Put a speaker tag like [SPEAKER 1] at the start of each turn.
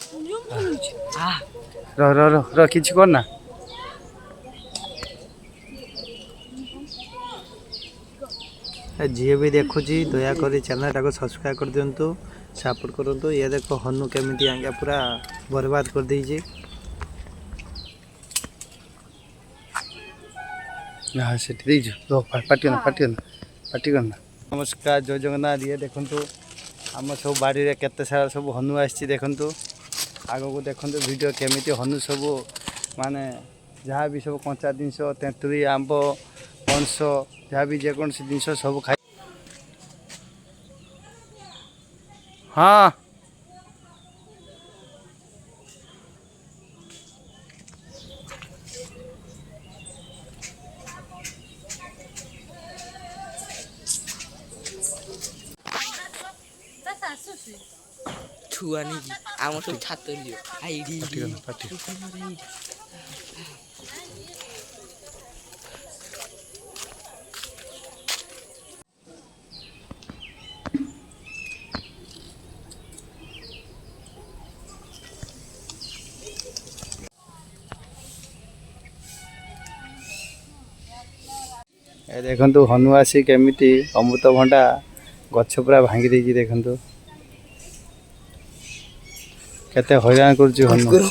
[SPEAKER 1] रह रह रह रह किसी करना जी भी देखुची दयाकोरी चैनल टाको सब्सक्राइब कर दिंतु सपोर्ट करूँ। ये देखो हनु केमी आज्ञा पूरा बर्बाद कर दीजिए। हाँ से पार्टी करना। नमस्कार जय जगन्नाथ। ये देखु आम सब बाड़ी रे केते सारा सब हनु आसी देखु आग को देखु वीडियो केमी हनु सब माने जहाँ भी सब कंचा जिनस तेंतुरी आंब पणस जहाँ भी जेकोसी जिनस सब खाई। हाँ
[SPEAKER 2] छुआ नहीं आम सब छात लियो आईडी पार्टी ए देखंतु हनु आसी केमिति अमृतभंडा गछ पूरा भांगी देछि। देखंतु केते हैरान करछि हनु।